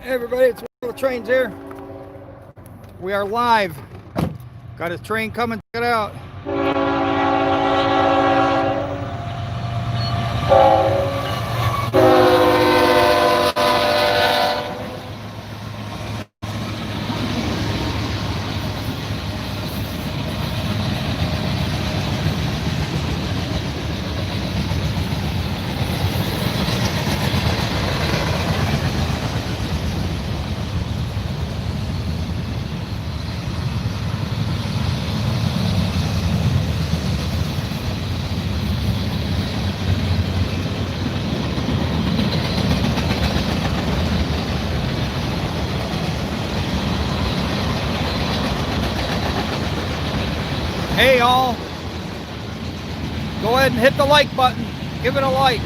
Hey everybody, it's one of the trains here. We are live. Got a train coming, check it out. Hey y'all, go ahead and hit the like button. Give it a like.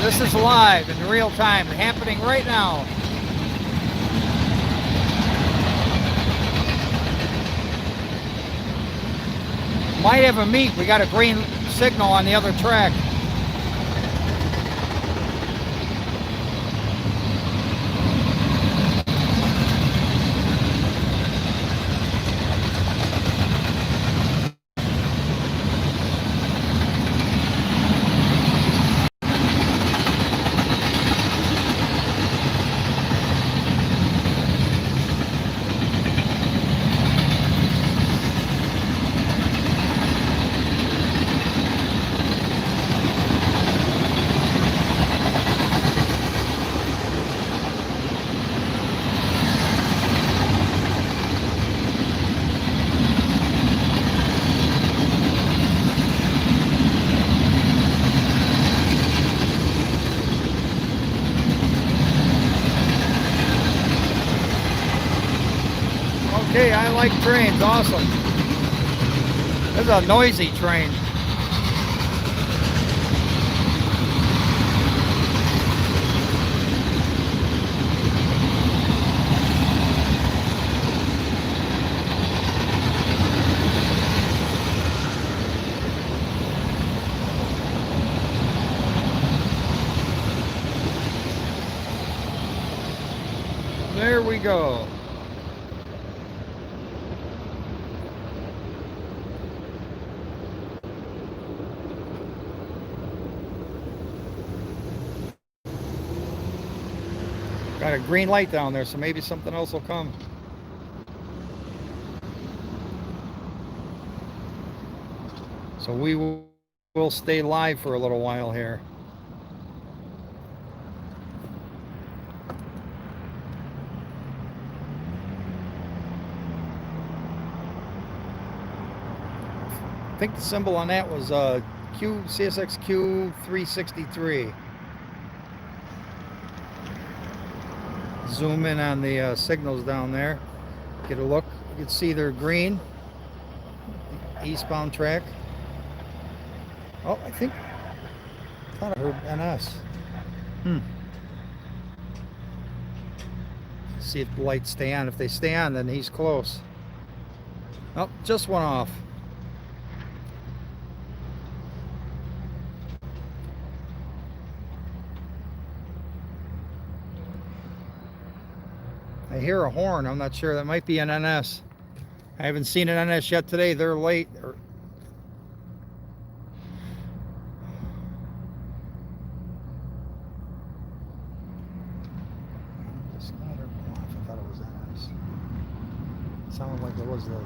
This is live in real time, happening right now. Might have a meet. We got a green signal on the other track. Okay, I like trains, awesome. This is a noisy train. There we go. Got a green light down there, so maybe something else will come. So we will stay live for a little while here. I think the symbol on that was CSX Q363. Zoom in on the signals down there. Get a look. You can see they're green. Eastbound track. Oh, I thought I heard NS. See if the lights stay on. If they stay on, then he's close. Oh, just went off. I hear a horn. I'm not sure. That might be an NS. I haven't seen an NS yet today. They're late. I thought it was NS. It sounded like it was the...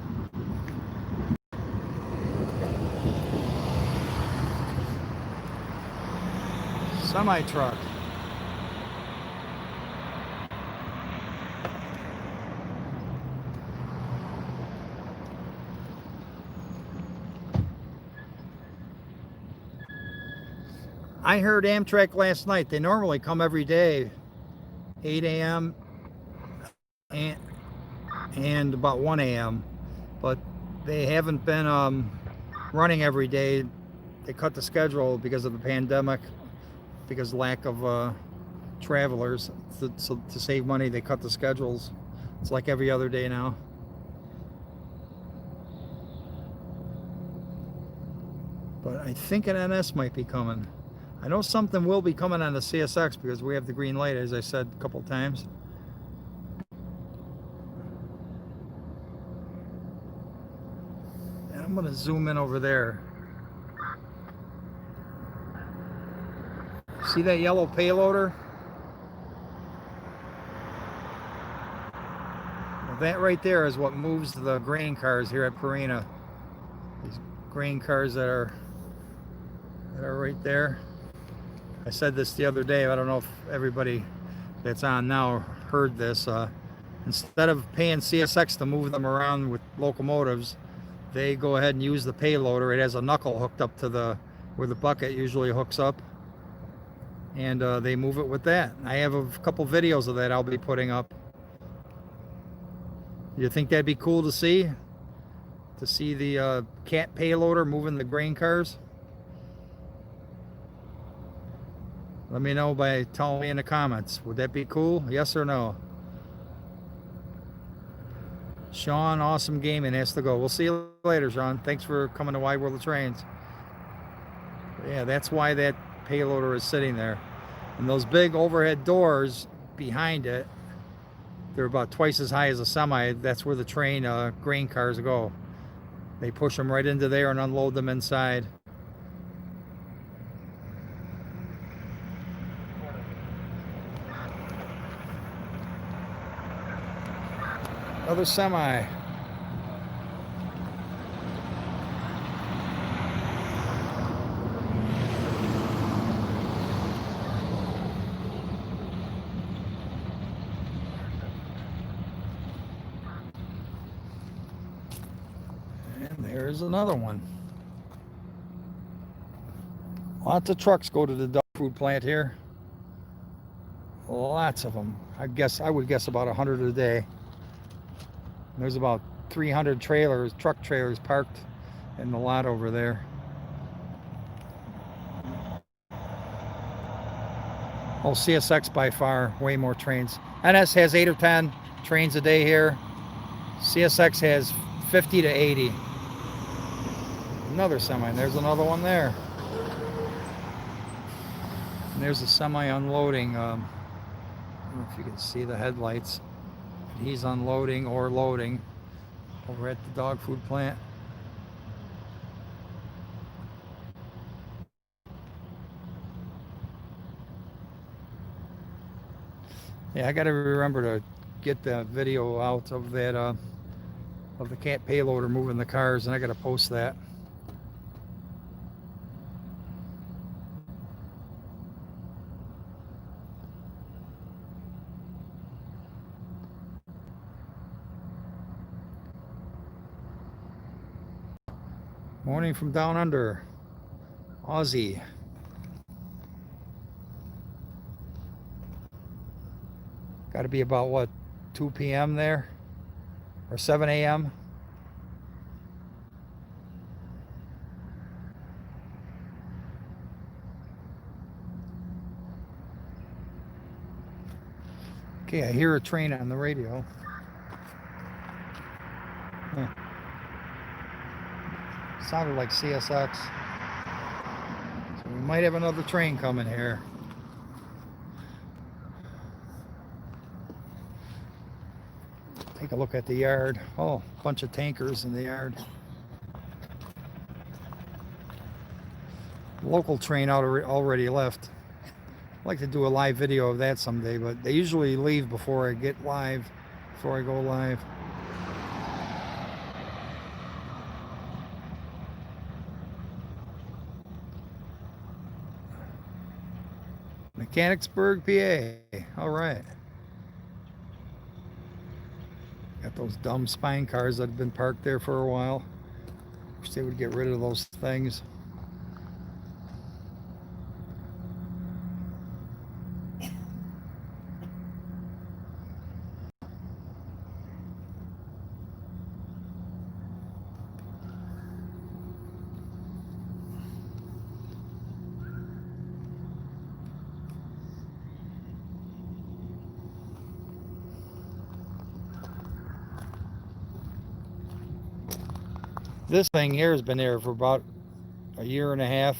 semi-truck. I heard Amtrak last night. They normally come every day, 8 a.m. and, and about 1 a.m. But they haven't been running every day. They cut the schedule because of the pandemic, because lack of travelers. So to save money, they cut the schedules. It's like every other day now. But I think an NS might be coming. I know something will be coming on the CSX because we have the green light, as I said a couple times. And I'm going to zoom in over there. See that yellow payloader? Well, that right there is what moves the grain cars here at Purina. These grain cars that are right there. I said this the other day. I don't know if everybody that's on now heard this. Instead of paying CSX to move them around with locomotives, they go ahead and use the payloader. It has a knuckle hooked up to where the bucket usually hooks up, and they move it with that. I have a couple videos of that I'll be putting up. You think that'd be cool to see? To see the cat payloader moving the grain cars? Let me know by telling me in the comments. Would that be cool? Yes or no? Sean, awesome gaming, has to go. We'll see you later, Sean. Thanks for coming to Wide World of Trains. Yeah, that's why that payloader is sitting there. And those big overhead doors behind it, they're about twice as high as a semi. That's where the train grain cars go. They push them right into there and unload them inside. Another semi. And there's another one. Lots of trucks go to the dog food plant here. Lots of them. I would guess about 100 a day. There's about 300 truck trailers parked in the lot over there. Oh, CSX by far, way more trains. NS has 8 or 10 trains a day here. CSX has 50 to 80. Another semi, and there's another one there. And there's a semi unloading. I don't know if you can see the headlights. He's unloading or loading over at the dog food plant. Yeah, I got to remember to get the video out of that of the cat payloader moving the cars, and I got to post that. Morning from down under, Aussie. Got to be about what, 2 p.m. there, or 7 a.m. Okay, I hear a train on the radio. Huh. Sounded like CSX. So we might have another train coming here. Take a look at the yard. Oh, a bunch of tankers in the yard. Local train already left. I'd like to do a live video of that someday, but they usually leave before I go live. Mechanicsburg, PA. All right. Got those dumb spine cars that have been parked there for a while. Wish they would get rid of those things. This thing here has been there for about a year and a half.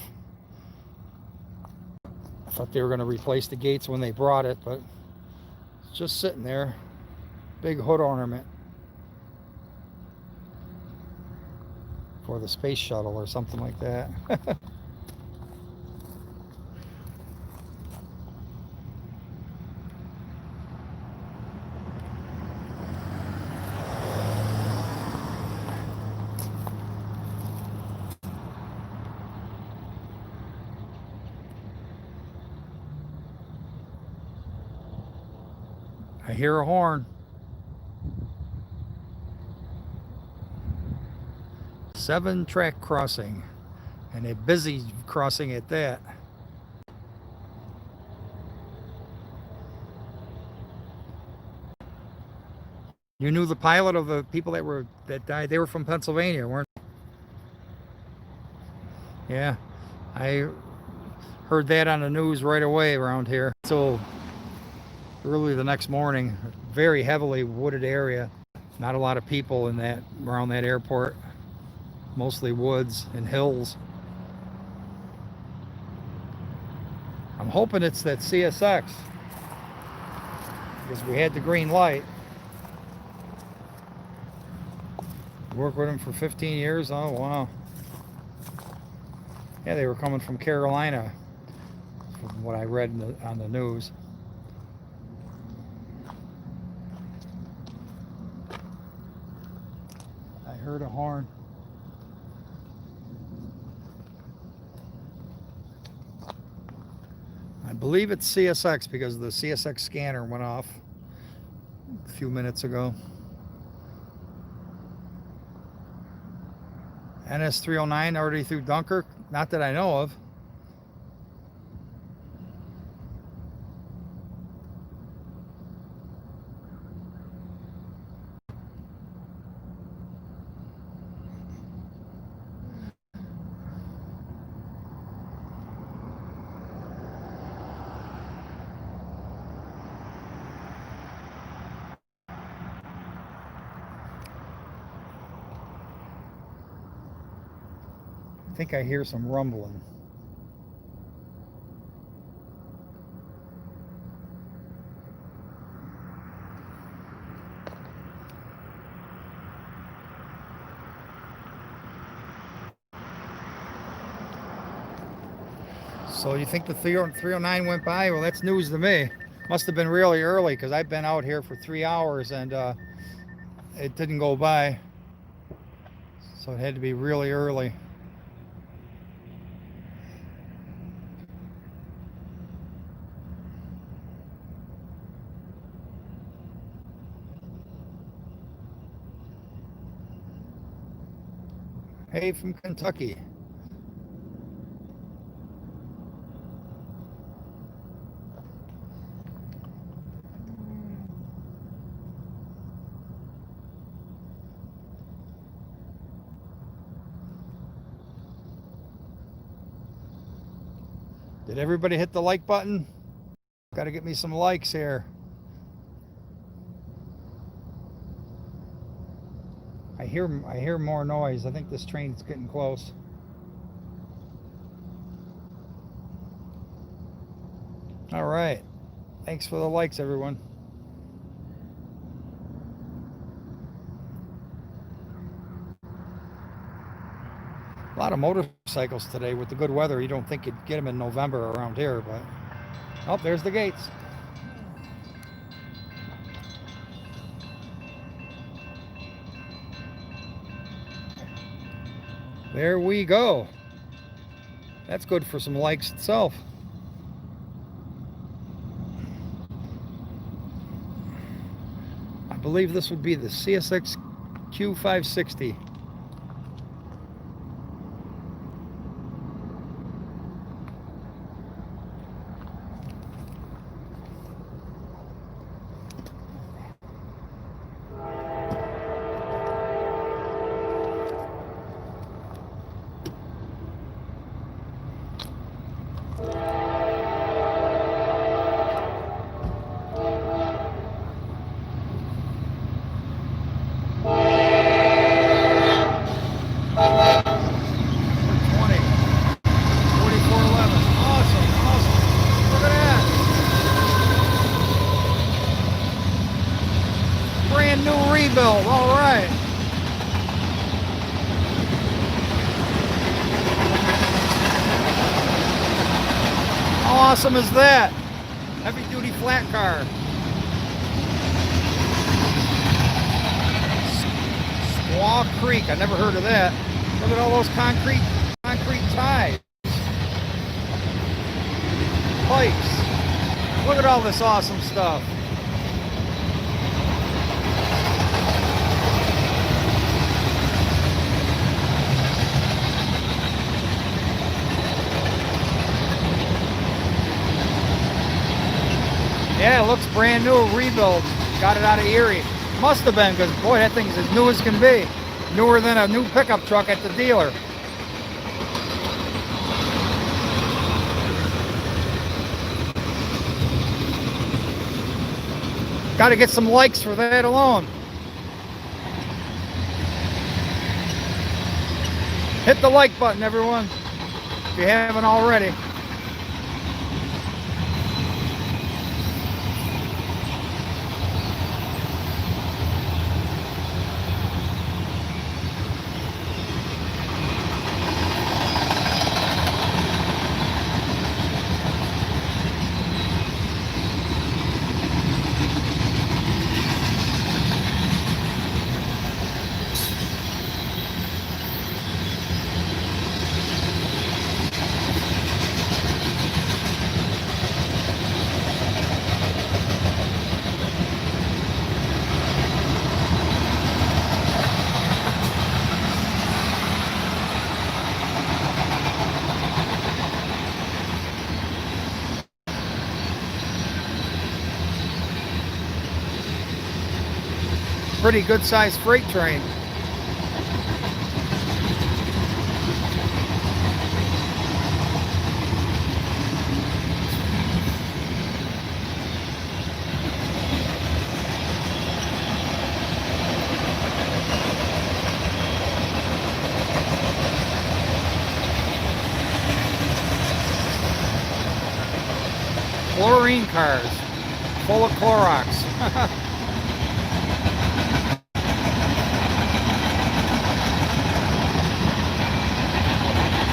I thought they were going to replace the gates when they brought it, but it's just sitting there. Big hood ornament for the space shuttle or something like that. I hear a horn. 7-track crossing, and a busy crossing at that. You knew the pilot of the people that died. They were from Pennsylvania, weren't they? Yeah, I heard that on the news right away around here. So early the next morning, very heavily wooded area. Not a lot of people in that around that airport. Mostly woods and hills. I'm hoping it's that CSX because we had the green light. Worked with them for 15 years. Oh, wow. Yeah, they were coming from Carolina, from what I read on the news. I heard a horn. I believe it's CSX because the CSX scanner went off a few minutes ago. NS 309 already through Dunkirk? Not that I know of. I think I hear some rumbling. So you think the 309 went by? Well, that's news to me. Must have been really early because I've been out here for 3 hours and it didn't go by. So it had to be really early. Hey, from Kentucky. Did everybody hit the like button? Got to get me some likes here. I hear more noise. I think this train's getting close. All right. Thanks for the likes, everyone. A lot of motorcycles today with the good weather. You don't think you'd get them in November around here, but oh, there's the gates. There we go. That's good for some likes itself. I believe this would be the CSX Q560. rebuild. All right. How awesome is that? Heavy duty flat car. Squaw Creek. I never heard of that. Look at all those concrete ties. Pipes. Look at all this awesome stuff. Yeah, it looks brand new, rebuild. Got it out of Erie. Must have been, because boy, that thing's as new as can be. Newer than a new pickup truck at the dealer. Got to get some likes for that alone. Hit the like button, everyone, if you haven't already. Pretty good sized freight train. Chlorine cars, full of Clorox.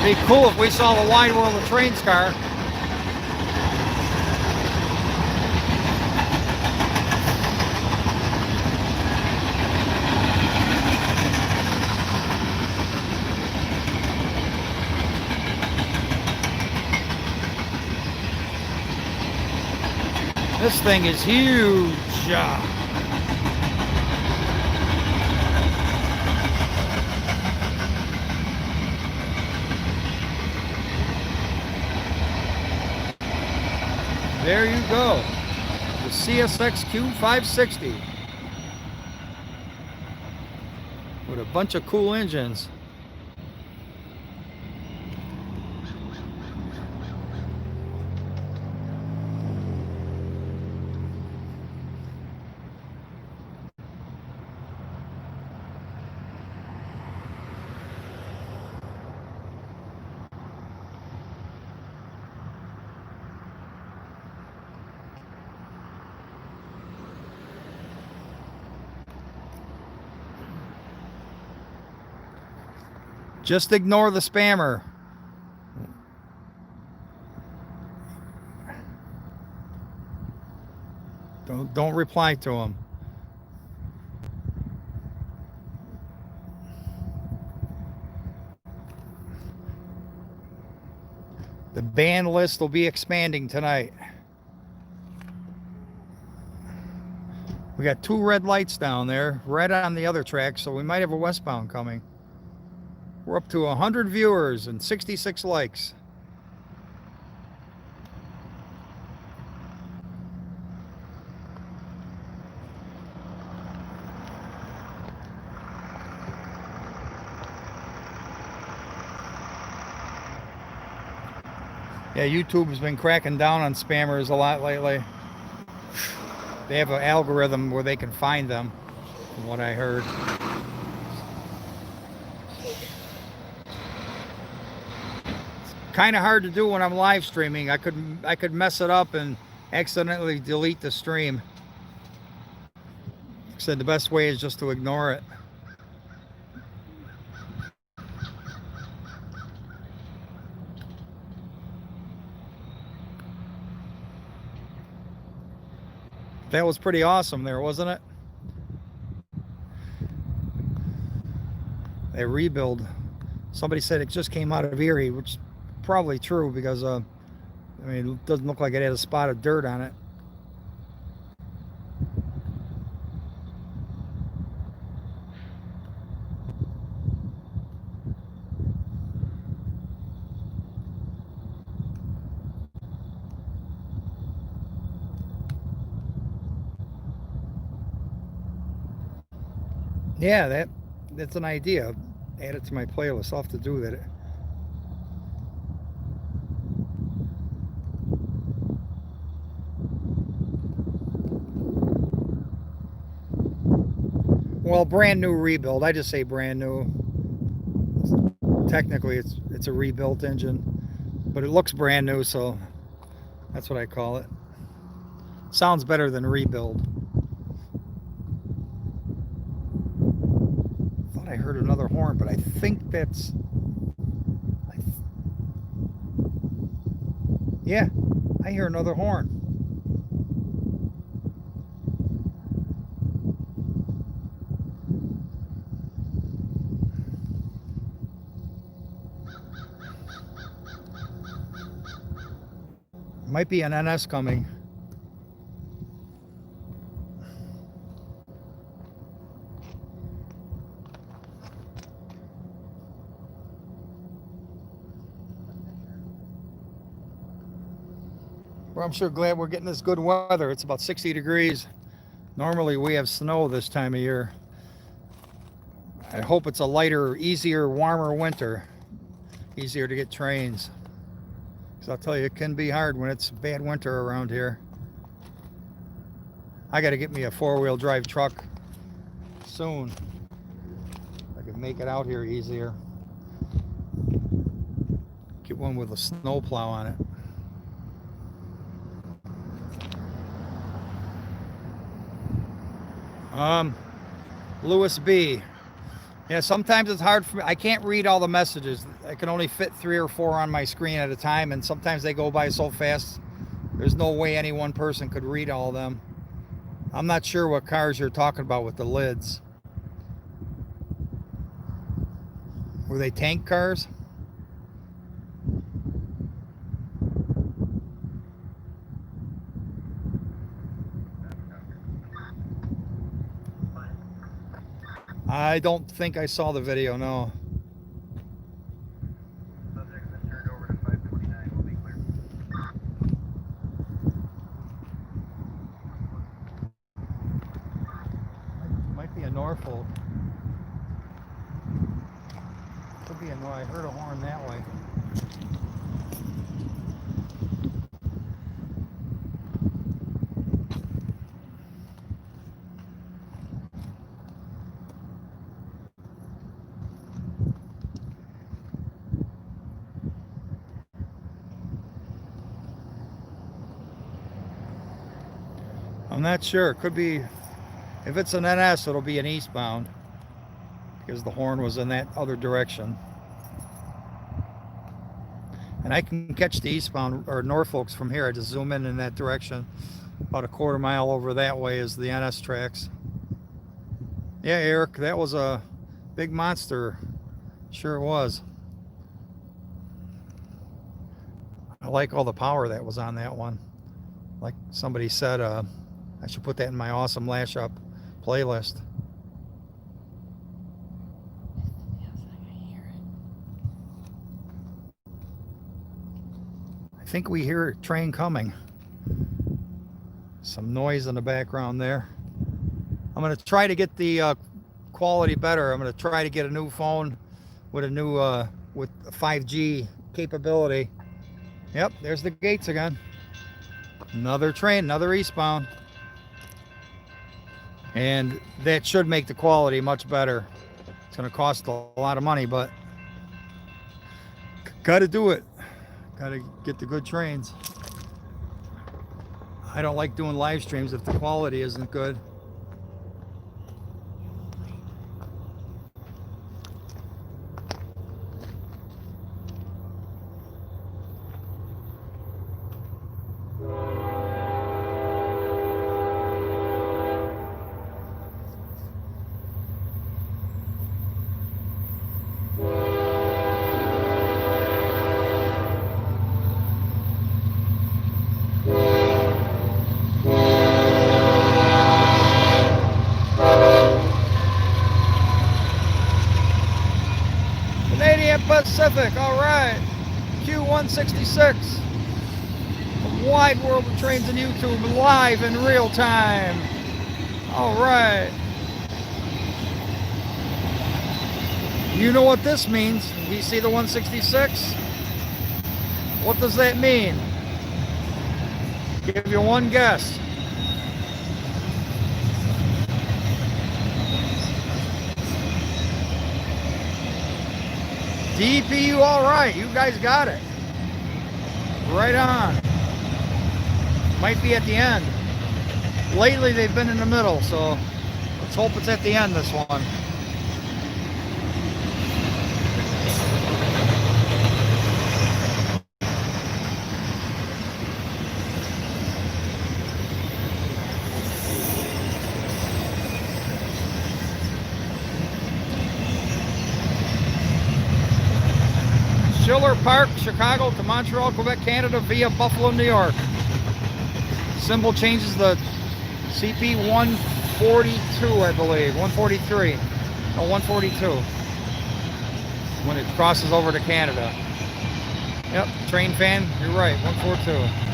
Be cool if we saw the Wide World of Trains car. This thing is huge. There you go, the CSX Q560 with a bunch of cool engines. Just ignore the spammer. Don't reply to him. The band list will be expanding tonight. We got 2 red lights down there, right on the other track, so we might have a westbound coming. We're up to 100 viewers and 66 likes. Yeah, YouTube has been cracking down on spammers a lot lately. They have an algorithm where they can find them, from what I heard. Kind of hard to do when I'm live streaming. I could mess it up and accidentally delete the stream. Said the best way is just to ignore it. That was pretty awesome there, wasn't it? They rebuild. Somebody said it just came out of Erie, which is probably true because I mean, it doesn't look like it had a spot of dirt on it. Yeah, that's an idea. Add it to my playlist. I'll have to do that. Well, brand new rebuild. I just say brand new. Technically, it's a rebuilt engine, but it looks brand new, so that's what I call it. Sounds better than rebuild. Thought I heard another horn, but I think that's. Yeah, I hear another horn. Might be an NS coming. Well, I'm sure glad we're getting this good weather. It's about 60 degrees. Normally we have snow this time of year. I hope it's a lighter, easier, warmer winter. Easier to get trains. Because I'll tell you, it can be hard when it's bad winter around here. I got to get me a four-wheel drive truck soon. I can make it out here easier. Get one with a snowplow on it. Lewis B. Yeah, sometimes it's hard for me. I can't read all the messages. I can only fit 3 or 4 on my screen at a time, and sometimes they go by so fast, there's no way any one person could read all of them. I'm not sure what cars you're talking about with the lids. Were they tank cars? I don't think I saw the video, no. Subject's been turned over to 529. We'll be clear. Might be a Norfolk. Could be a Norfolk. I heard a horn that way. I'm not sure. It could be, if it's an NS, it'll be an eastbound because the horn was in that other direction. And I can catch the eastbound or Norfolks from here. I just zoom in that direction. About a quarter mile over that way is the NS tracks. Yeah, Eric, that was a big monster. Sure it was. I like all the power that was on that one. Like somebody said, I should put that in my awesome lash up playlist. I think we hear a train coming. Some noise in the background there. I'm going to try to get the quality better. I'm going to try to get a new phone with a new with 5G capability. Yep, there's the gates again. Another train, another eastbound. And that should make the quality much better. It's going to cost a lot of money, but got to do it. Got to get the good trains. I don't like doing live streams if the quality isn't good. Pacific, all right. Q166. A wide world of trains on YouTube, live in real time. All right. You know what this means. We see the 166. What does that mean? Give you one guess. DPU, all right. You guys got it. Right on. Might be at the end. Lately they've been in the middle, so let's hope it's at the end, this one. Schiller Park, Chicago to Montreal, Quebec, Canada via Buffalo, New York. Symbol changes the CP 142, I believe. 143. No, 142. When it crosses over to Canada. Yep, train fan, you're right, 142.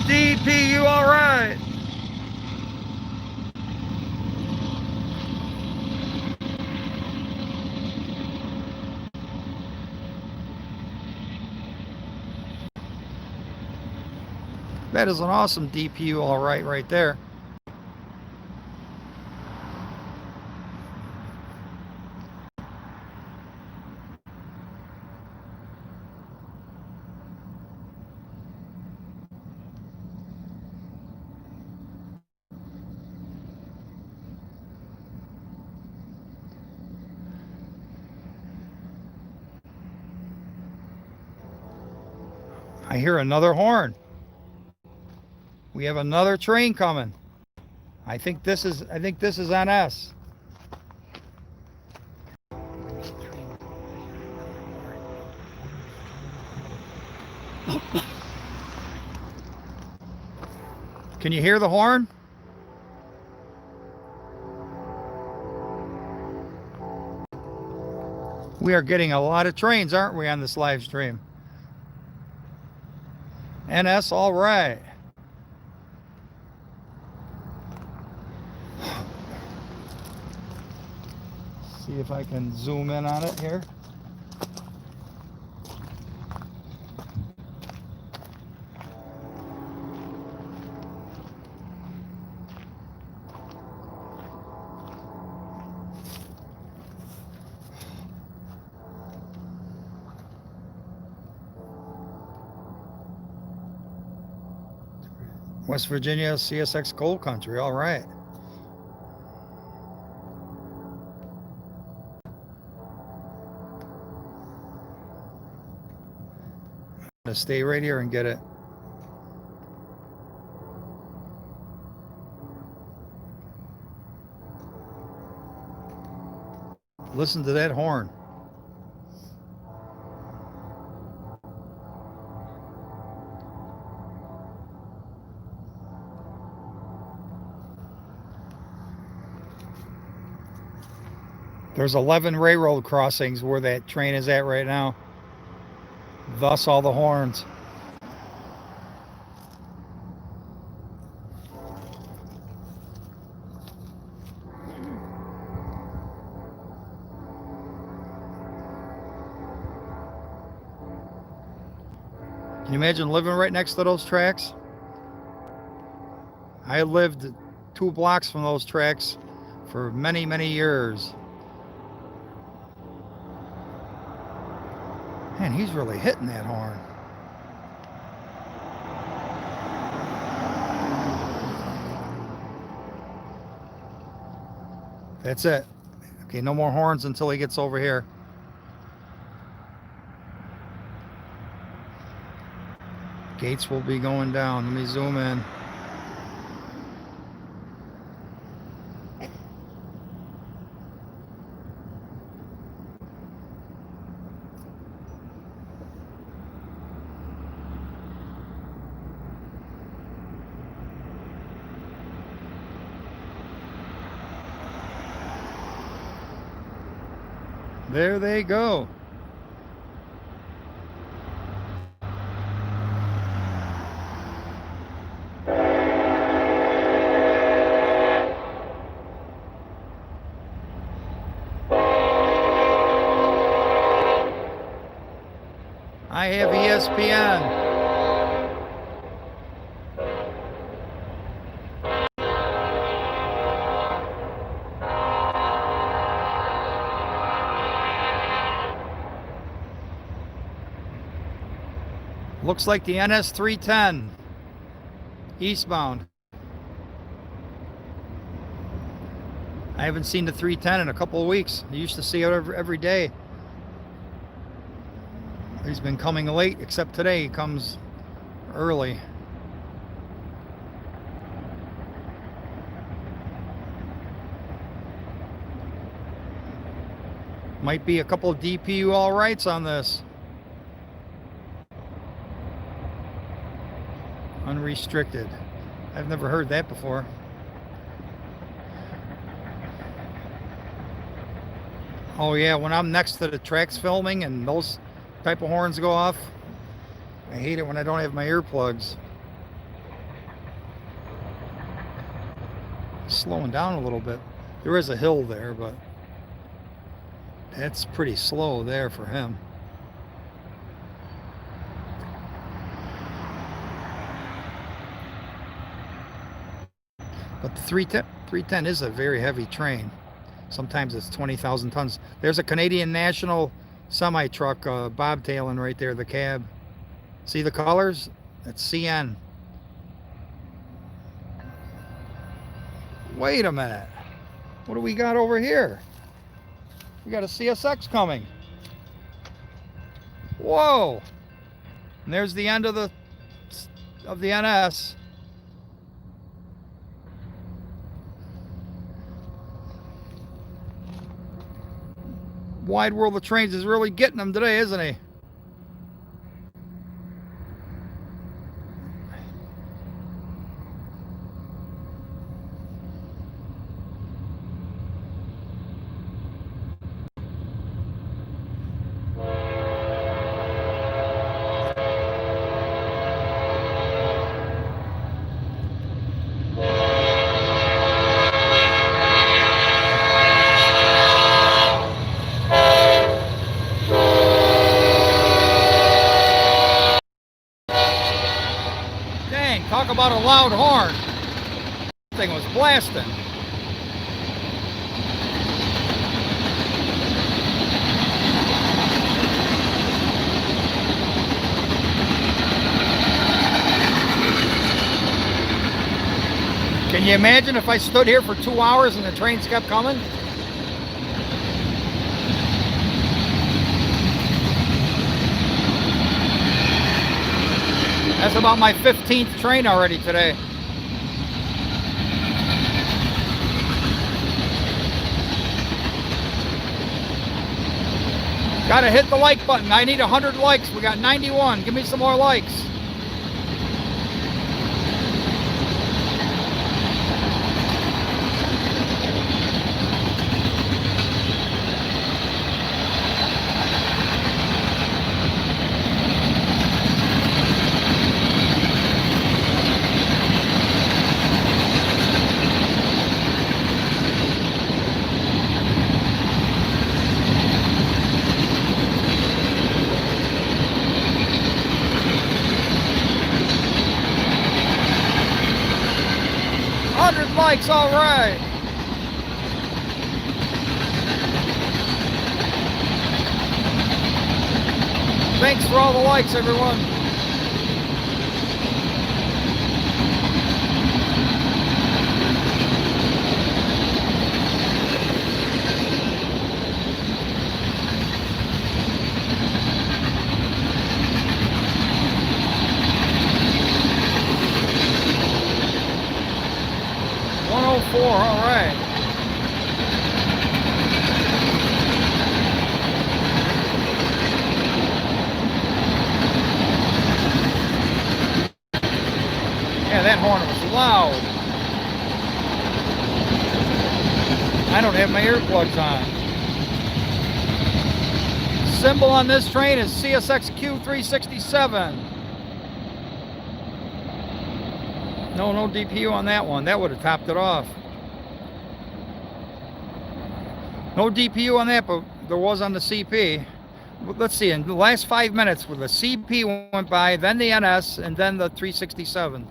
DPU, all right. That is an awesome DPU, all right there. I hear another horn. We have another train coming. I think this is NS. Can you hear the horn? We are getting a lot of trains, aren't we, on this live stream? NS, all right. See if I can zoom in on it here. West Virginia, CSX Coal Country, all right. I'm gonna stay right here and get it. Listen to that horn. There's 11 railroad crossings where that train is at right now. Thus all the horns. Can you imagine living right next to those tracks? I lived 2 blocks from those tracks for many, many years. Man, he's really hitting that horn. That's it. Okay, no more horns until he gets over here. Gates will be going down. Let me zoom in. There they go. I have ESPN. Looks like the NS 310 eastbound. I haven't seen the 310 in a couple of weeks. I used to see it every day. He's been coming late, except today he comes early. Might be a couple of DPU all rights on this. Unrestricted. I've never heard that before. Oh yeah, when I'm next to the tracks filming and those type of horns go off, I hate it when I don't have my earplugs. Slowing down a little bit. There is a hill there, but that's pretty slow there for him. But the 310 is a very heavy train. Sometimes it's 20,000 tons. There's a Canadian National semi-truck bobtailing right there, the cab. See the colors? That's CN. Wait a minute. What do we got over here? We got a CSX coming. Whoa. And there's the end of the NS. Wide World of Trains is really getting them today, isn't he? Talk about a loud horn. That thing was blasting. Can you imagine if I stood here for 2 hours and the trains kept coming? That's about my 15th train already today. Gotta hit the like button. I need 100 likes. We got 91. Give me some more likes. Likes, all right. Thanks for all the likes, everyone. 104, all right. Yeah, that horn was loud. I don't have my earplugs on. Symbol on this train is CSX Q367. No DPU on that one. That would have topped it off. No DPU on that, but there was on the CP. Let's see, in the last 5 minutes, where the CP went by, then the NS, and then the 367.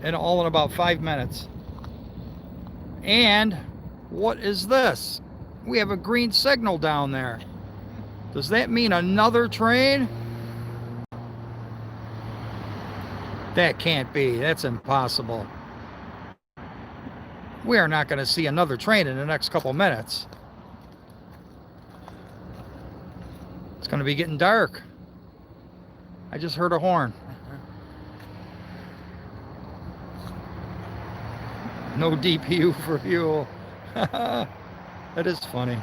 And all in about 5 minutes. And what is this? We have a green signal down there. Does that mean another train? That can't be. That's impossible. We are not going to see another train in the next couple minutes. It's going to be getting dark. I just heard a horn. No DPU for fuel. That is funny.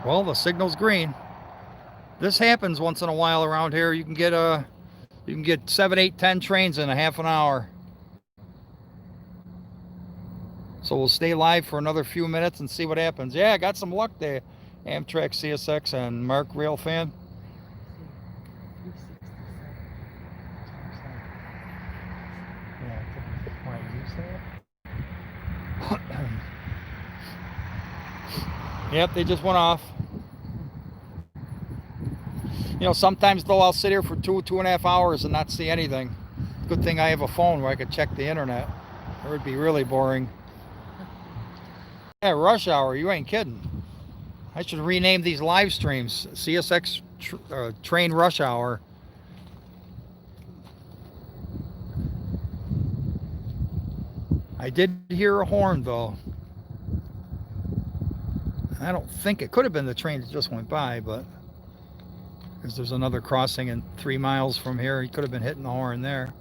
Well, the signal's green. This happens once in a while around here. You can get 7, 8, 10 trains in a half an hour. So we'll stay live for another few minutes and see what happens. Yeah, I got some luck there. Amtrak, CSX, and Mark Rail fan. Yep, they just went off. You know, sometimes though I'll sit here for 2.5 hours and not see anything. Good thing I have a phone where I could check the internet. It would be really boring. Yeah, rush hour, you ain't kidding. I should rename these live streams CSX train rush hour. I did hear a horn though. I don't think it could have been the train that just went by, but because there's another crossing in 3 miles from here, he could have been hitting the horn there.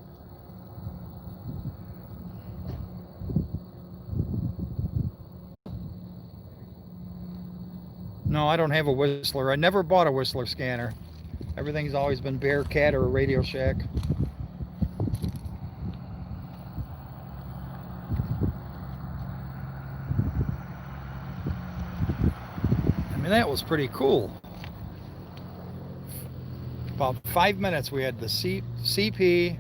No, I don't have a Whistler. I never bought a Whistler scanner. Everything's always been Bearcat or a Radio Shack. I mean, that was pretty cool. About 5 minutes we had the CP,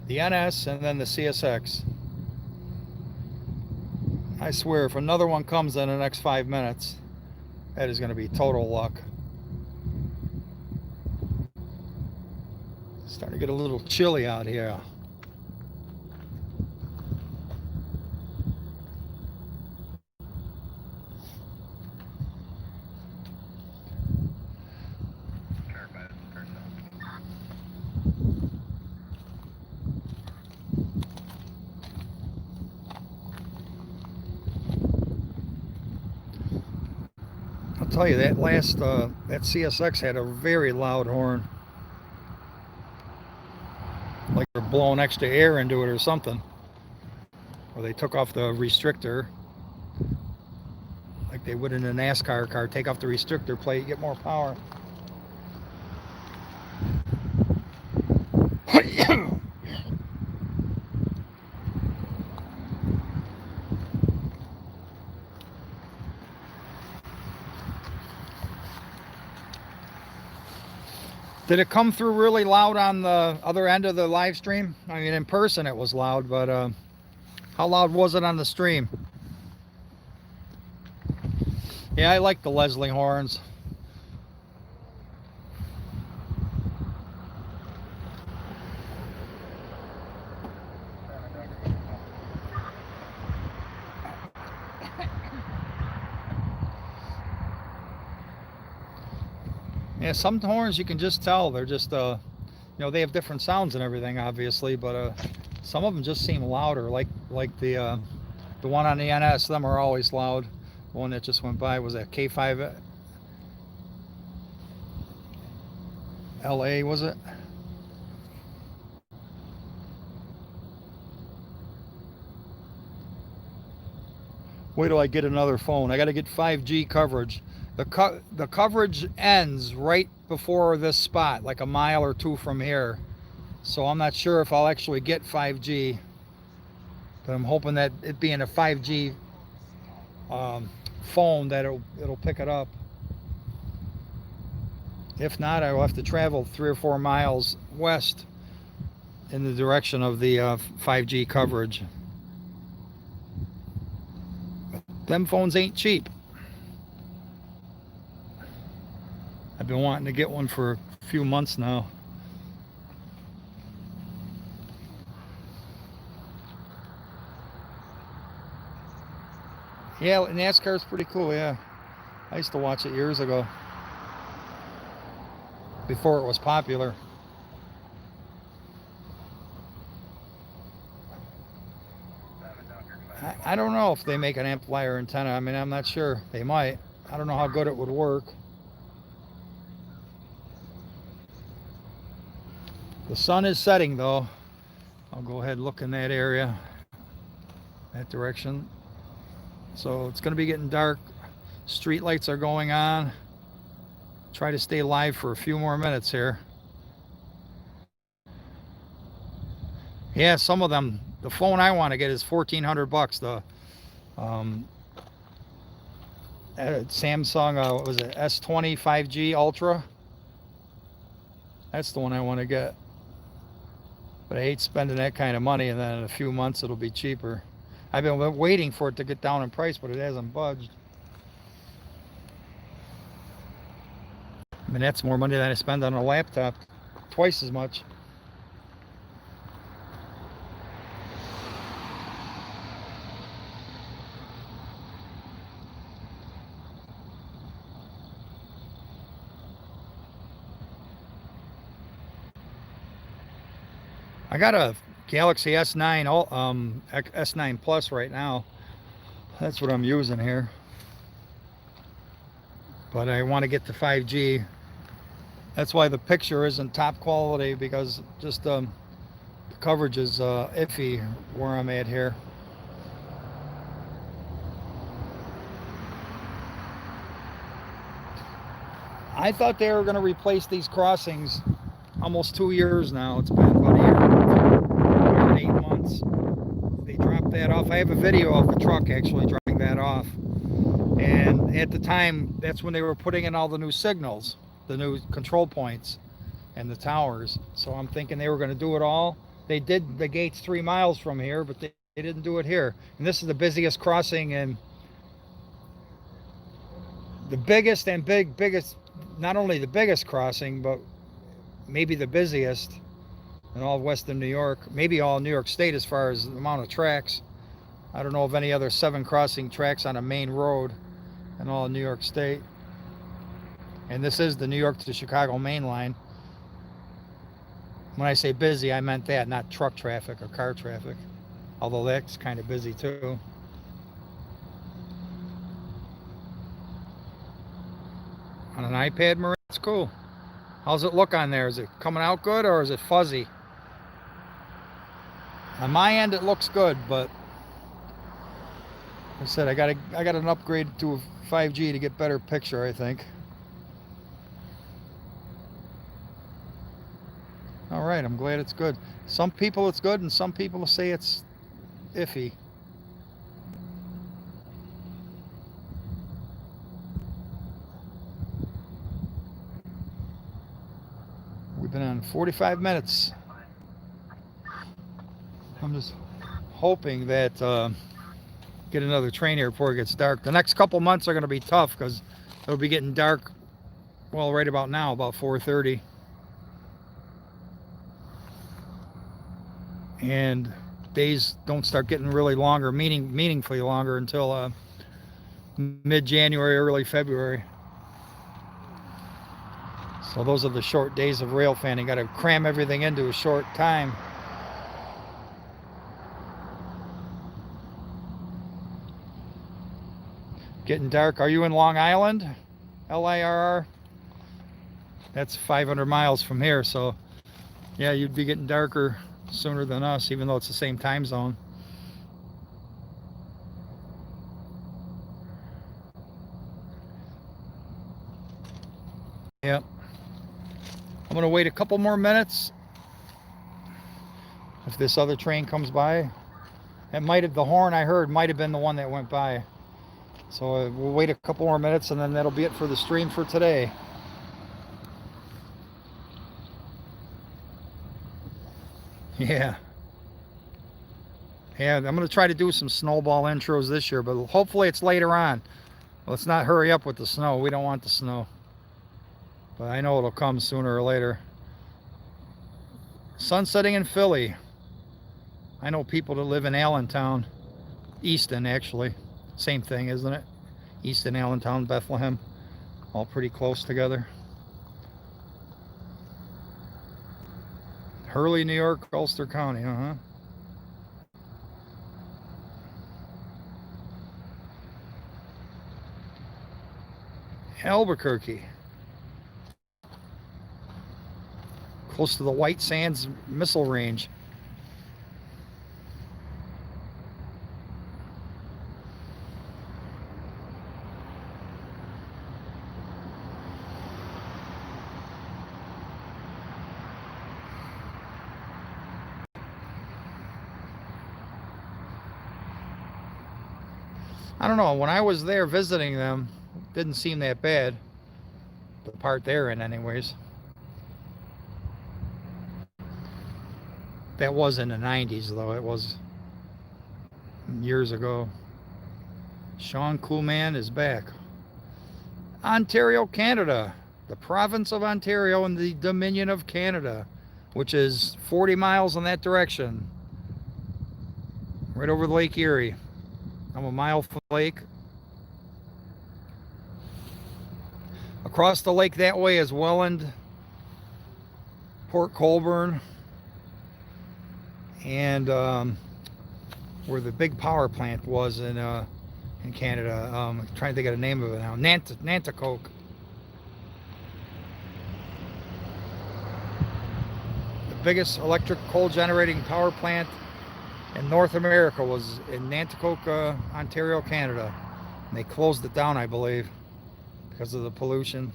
the NS, and then the CSX. I swear, if another one comes in the next 5 minutes, that is going to be total luck. It's starting to get a little chilly out here. I'll tell you, that that CSX had a very loud horn. Like they're blowing extra air into it or something. Or they took off the restrictor. Like they would in a NASCAR car, take off the restrictor plate, get more power. Did it come through really loud on the other end of the live stream? I mean, in person it was loud, but how loud was it on the stream? Yeah, I like the Leslie horns. Yeah, some horns you can just tell they're just you know, they have different sounds and everything, obviously, but some of them just seem louder, like the one on the NS. Them are always loud. The one that just went by was that K5 LA, was it? Wait till I get another phone. I got to get 5G coverage. The coverage ends right before this spot, like a mile or two from here. So I'm not sure if I'll actually get 5G, but I'm hoping that it being a 5G phone that it'll pick it up. If not, I will have to travel 3 or 4 miles west in the direction of the 5G coverage. Them phones ain't cheap. I've been wanting to get one for a few months now. Yeah, NASCAR's pretty cool, yeah. I used to watch it years ago, before it was popular. I don't know if they make an amplifier antenna. I mean, I'm not sure. They might. I don't know how good it would work. The sun is setting though. I'll go ahead and look in that area, that direction. So it's going to be getting dark. Street lights are going on. Try to stay live for a few more minutes here. Yeah, some of them. The phone I want to get is $1,400. The Samsung, what was it, S20 5G Ultra? That's the one I want to get. But I hate spending that kind of money, and then in a few months it'll be cheaper. I've been waiting for it to get down in price, but it hasn't budged. I mean, that's more money than I spend on a laptop. Twice as much. I got a Galaxy S9, S9 Plus right now. That's what I'm using here. But I want to get to 5G. That's why the picture isn't top quality, because just the coverage is iffy where I'm at here. I thought they were going to replace these crossings almost 2 years now. It's been about a year and 8 months. They dropped that off. I have a video of the truck actually dropping that off. And at the time, that's when they were putting in all the new signals, the new control points and the towers. So I'm thinking they were going to do it all. They did the gates 3 miles from here, but they didn't do it here. And this is the busiest crossing, and the biggest and biggest, not only the biggest crossing, but maybe the busiest in all of Western New York, maybe all New York State as far as the amount of tracks. I don't know of any other 7 crossing tracks on a main road in all of New York State. And this is the New York to Chicago main line. When I say busy, I meant that, not truck traffic or car traffic, although that's kind of busy too. On an iPad, Maria, it's cool. How's it look on there? Is it coming out good, or is it fuzzy? On my end, it looks good, but like I said, I got an upgrade to a 5G to get better picture, I think. All right, I'm glad it's good. Some people it's good, and some people say it's iffy. We've been on 45 minutes. I'm just hoping that get another train here before it gets dark. The next couple months are going to be tough because it'll be getting dark, well, right about now, about 4:30. And days don't start getting really longer, meaningfully longer, until mid-January, early February. So those are the short days of rail fanning. Got to cram everything into a short time. Getting dark. Are you in Long Island? LIRR? That's 500 miles from here. So yeah, you'd be getting darker sooner than us, even though it's the same time zone. Yep. I'm going to wait a couple more minutes. If this other train comes by, it might have, the horn I heard might have been the one that went by. So we'll wait a couple more minutes and then that'll be it for the stream for today. Yeah. Yeah, I'm going to try to do some snowball intros this year, but hopefully it's later on. Let's not hurry up with the snow. We don't want the snow. But I know it'll come sooner or later. Sun setting in Philly. I know people that live in Allentown. Easton, actually. Same thing, isn't it? Easton, Allentown, Bethlehem. All pretty close together. Hurley, New York, Ulster County, Albuquerque. Close to the White Sands Missile Range. I don't know, when I was there visiting them, it didn't seem that bad. The part they're in anyways. That was in the 90s though, it was years ago. Sean Coolman is back. Ontario, Canada. The province of Ontario in the Dominion of Canada, which is 40 miles in that direction. Right over Lake Erie. I'm a mile from the lake. Across the lake that way is Welland, Port Colborne, and where the big power plant was in Canada. I'm trying to think of the name of it now. Nanticoke. The biggest electric coal generating power plant in North America was in Nanticoke, Ontario, Canada. And they closed it down, I believe, because of the pollution.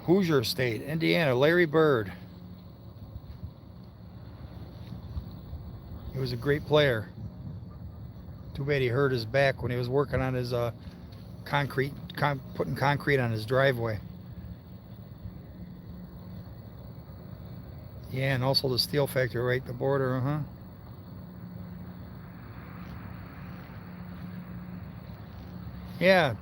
Hoosier State, Indiana, Larry Bird. He was a great player. Too bad he hurt his back when he was working on his putting concrete on his driveway. Yeah, and also the steel factory right at the border, Yeah,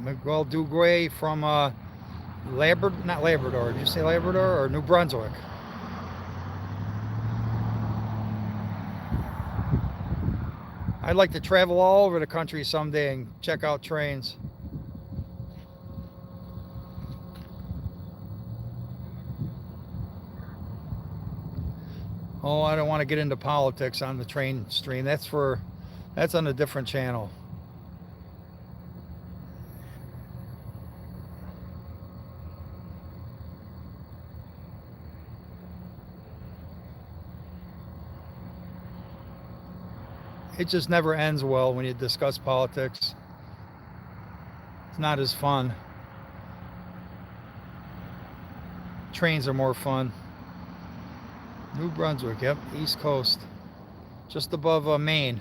Miguel Duguay from not Labrador. Did you say Labrador or New Brunswick? I'd like to travel all over the country someday and check out trains. Oh, I don't want to get into politics on the train stream. That's on a different channel. It just never ends well when you discuss politics. It's not as fun. Trains are more fun. New Brunswick, yep, East Coast. Just above Maine.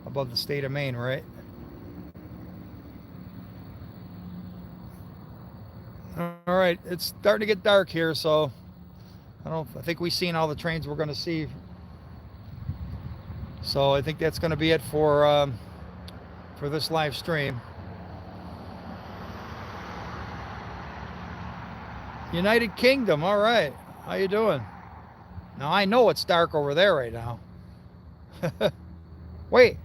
Above the state of Maine, right? All right, it's starting to get dark here, so I think we've seen all the trains we're going to see. So I think that's going to be it for this live stream. United Kingdom, all right. How you doing? Now I know it's dark over there right now. Wait,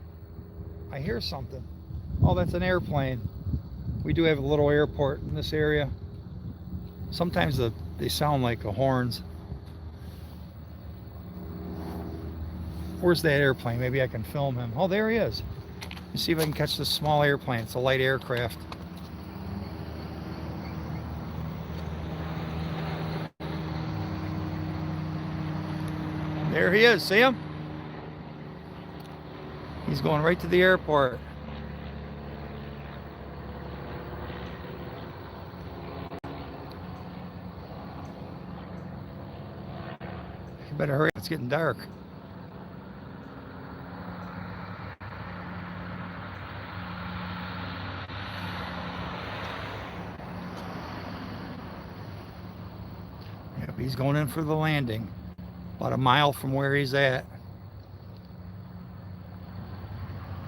I hear something. Oh, that's an airplane. We do have a little airport in this area. Sometimes they sound like the horns. Where's that airplane? Maybe I can film him. Oh, there he is. Let me see if I can catch this small airplane. It's a light aircraft. There he is. See him? He's going right to the airport. You better hurry. It's getting dark. Yep, he's going in for the landing. About a mile from where he's at.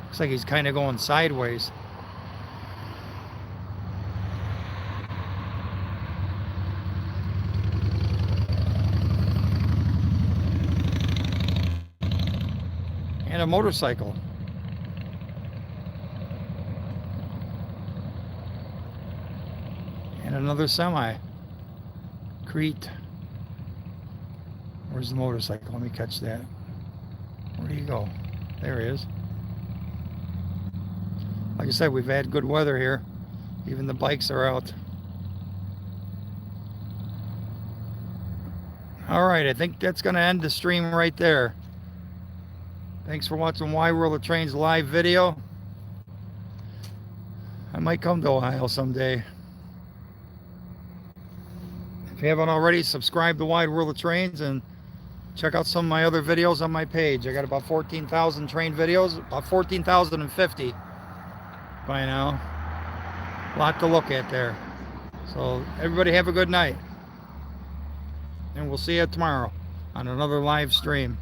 Looks like he's kind of going sideways. And a motorcycle. And another semi. Crete. Where's the motorcycle? Let me catch that. Where do you go? There he is. Like I said, we've had good weather here. Even the bikes are out. All right, I think that's going to end the stream right there. Thanks for watching Wide World of Trains live video. I might come to Ohio someday. If you haven't already, subscribe to Wide World of Trains and check out some of my other videos on my page. I got about 14,000 train videos, about 14,050 by now. A lot to look at there. So everybody have a good night. And we'll see you tomorrow on another live stream.